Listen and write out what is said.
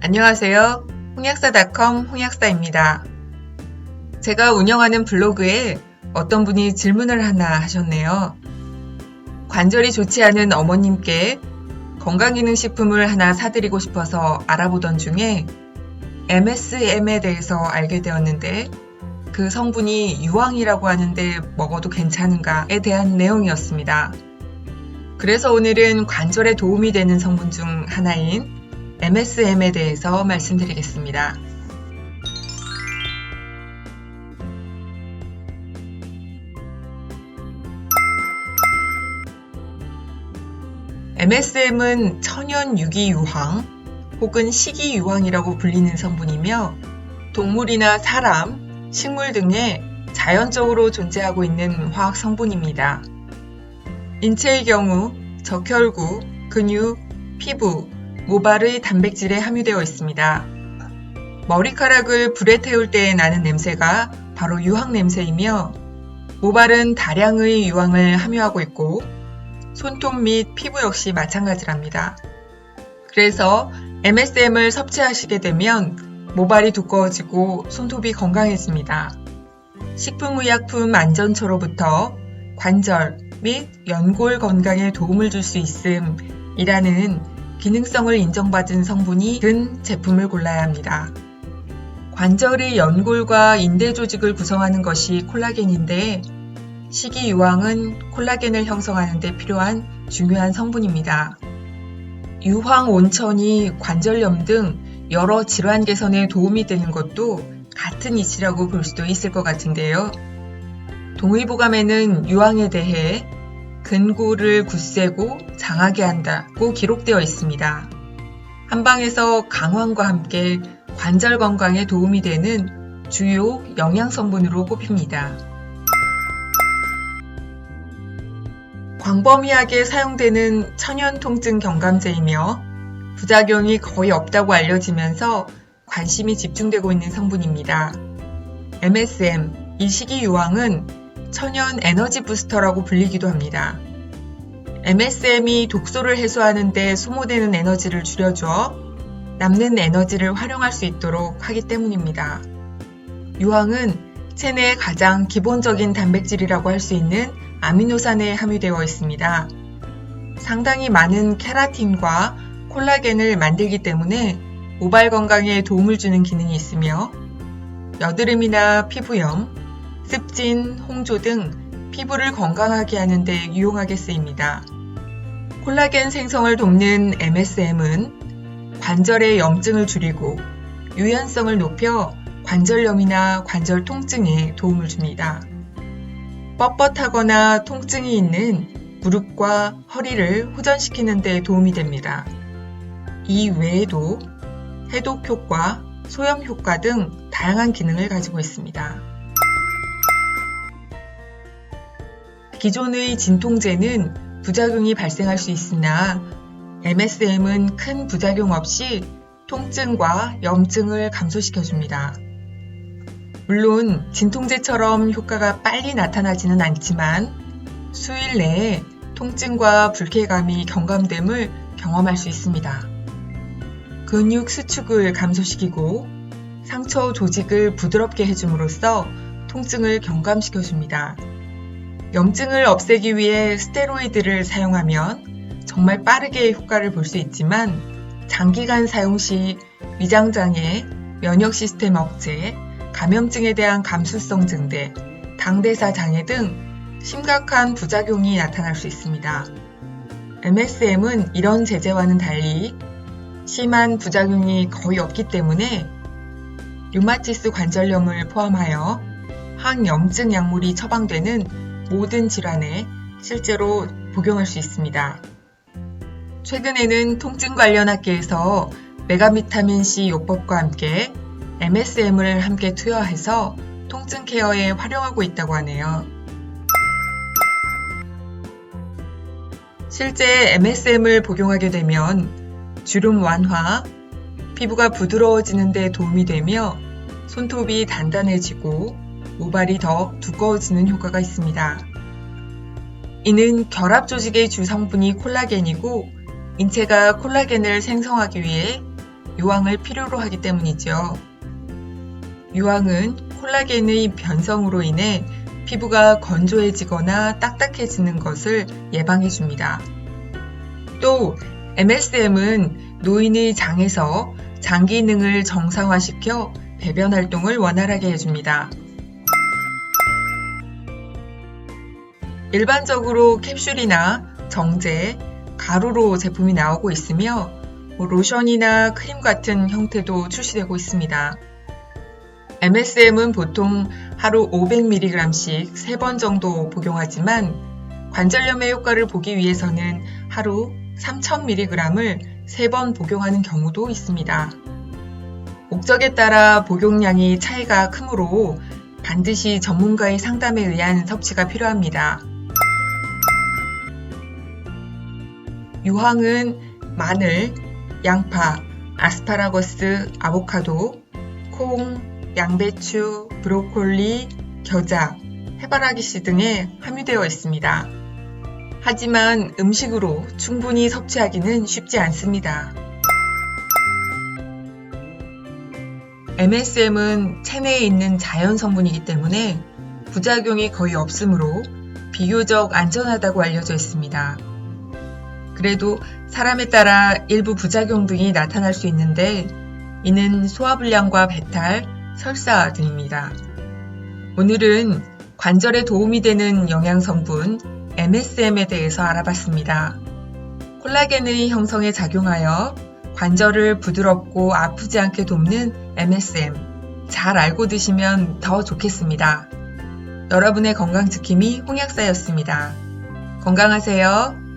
안녕하세요. 홍약사닷컴 홍약사입니다. 제가 운영하는 블로그에 어떤 분이 질문을 하나 하셨네요. 관절이 좋지 않은 어머님께 건강기능식품을 하나 사드리고 싶어서 알아보던 중에 MSM에 대해서 알게 되었는데 그 성분이 유황이라고 하는데 먹어도 괜찮은가에 대한 내용이었습니다. 그래서 오늘은 관절에 도움이 되는 성분 중 하나인 MSM에 대해서 말씀드리겠습니다. MSM은 천연 유기유황 혹은 식이유황이라고 불리는 성분이며 동물이나 사람, 식물 등에 자연적으로 존재하고 있는 화학 성분입니다. 인체의 경우 적혈구, 근육, 피부, 모발의 단백질에 함유되어 있습니다. 머리카락을 불에 태울 때 나는 냄새가 바로 유황 냄새이며 모발은 다량의 유황을 함유하고 있고 손톱 및 피부 역시 마찬가지랍니다. 그래서 MSM을 섭취하시게 되면 모발이 두꺼워지고 손톱이 건강해집니다. 식품의약품 안전처로부터 관절 및 연골 건강에 도움을 줄 수 있음이라는 기능성을 인정받은 성분이 든 제품을 골라야 합니다. 관절의 연골과 인대 조직을 구성하는 것이 콜라겐인데 식이유황은 콜라겐을 형성하는 데 필요한 중요한 성분입니다. 유황 온천이 관절염 등 여러 질환 개선에 도움이 되는 것도 같은 이치라고 볼 수도 있을 것 같은데요. 동의보감에는 유황에 대해 근골을 굳세고 장하게 한다고 기록되어 있습니다. 한방에서 강황과 함께 관절 건강에 도움이 되는 주요 영양성분으로 꼽힙니다. 광범위하게 사용되는 천연 통증 경감제이며 부작용이 거의 없다고 알려지면서 관심이 집중되고 있는 성분입니다. MSM, 이 식이유황은 천연 에너지 부스터라고 불리기도 합니다. MSM이 독소를 해소하는 데 소모되는 에너지를 줄여줘 남는 에너지를 활용할 수 있도록 하기 때문입니다. 유황은 체내의 가장 기본적인 단백질이라고 할 수 있는 아미노산에 함유되어 있습니다. 상당히 많은 케라틴과 콜라겐을 만들기 때문에 모발 건강에 도움을 주는 기능이 있으며 여드름이나 피부염, 습진, 홍조 등 피부를 건강하게 하는 데 유용하게 쓰입니다. 콜라겐 생성을 돕는 MSM은 관절의 염증을 줄이고 유연성을 높여 관절염이나 관절 통증에 도움을 줍니다. 뻣뻣하거나 통증이 있는 무릎과 허리를 호전시키는 데 도움이 됩니다. 이 외에도 해독 효과, 소염 효과 등 다양한 기능을 가지고 있습니다. 기존의 진통제는 부작용이 발생할 수 있으나 MSM은 큰 부작용 없이 통증과 염증을 감소시켜줍니다. 물론 진통제처럼 효과가 빨리 나타나지는 않지만 수일 내에 통증과 불쾌감이 경감됨을 경험할 수 있습니다. 근육 수축을 감소시키고 상처 조직을 부드럽게 해줌으로써 통증을 경감시켜줍니다. 염증을 없애기 위해 스테로이드를 사용하면 정말 빠르게 효과를 볼 수 있지만 장기간 사용 시 위장장애, 면역 시스템 억제, 감염증에 대한 감수성 증대, 당대사 장애 등 심각한 부작용이 나타날 수 있습니다. MSM은 이런 제제와는 달리 심한 부작용이 거의 없기 때문에 류마티스 관절염을 포함하여 항염증 약물이 처방되는 모든 질환에 실제로 복용할 수 있습니다. 최근에는 통증 관련 학계에서 메가비타민C 요법과 함께 MSM을 함께 투여해서 통증 케어에 활용하고 있다고 하네요. 실제 MSM을 복용하게 되면 주름 완화, 피부가 부드러워지는 데 도움이 되며 손톱이 단단해지고 모발이 더 두꺼워지는 효과가 있습니다. 이는 결합 조직의 주 성분이 콜라겐이고 인체가 콜라겐을 생성하기 위해 유황을 필요로 하기 때문이죠. 유황은 콜라겐의 변성으로 인해 피부가 건조해지거나 딱딱해지는 것을 예방해줍니다. 또 MSM은 노인의 장에서 장 기능을 정상화시켜 배변 활동을 원활하게 해줍니다. 일반적으로 캡슐이나 정제, 가루로 제품이 나오고 있으며 로션이나 크림 같은 형태도 출시되고 있습니다. MSM은 보통 하루 500mg씩 3번 정도 복용하지만 관절염의 효과를 보기 위해서는 하루 3000mg을 3번 복용하는 경우도 있습니다. 목적에 따라 복용량이 차이가 크므로 반드시 전문가의 상담에 의한 섭취가 필요합니다. 유황은 마늘, 양파, 아스파라거스, 아보카도, 콩, 양배추, 브로콜리, 겨자, 해바라기씨 등에 함유되어 있습니다. 하지만 음식으로 충분히 섭취하기는 쉽지 않습니다. MSM은 체내에 있는 자연 성분이기 때문에 부작용이 거의 없으므로 비교적 안전하다고 알려져 있습니다. 그래도 사람에 따라 일부 부작용 등이 나타날 수 있는데 이는 소화불량과 배탈, 설사 등입니다. 오늘은 관절에 도움이 되는 영양성분 MSM에 대해서 알아봤습니다. 콜라겐의 형성에 작용하여 관절을 부드럽고 아프지 않게 돕는 MSM, 잘 알고 드시면 더 좋겠습니다. 여러분의 건강지킴이 홍약사였습니다. 건강하세요.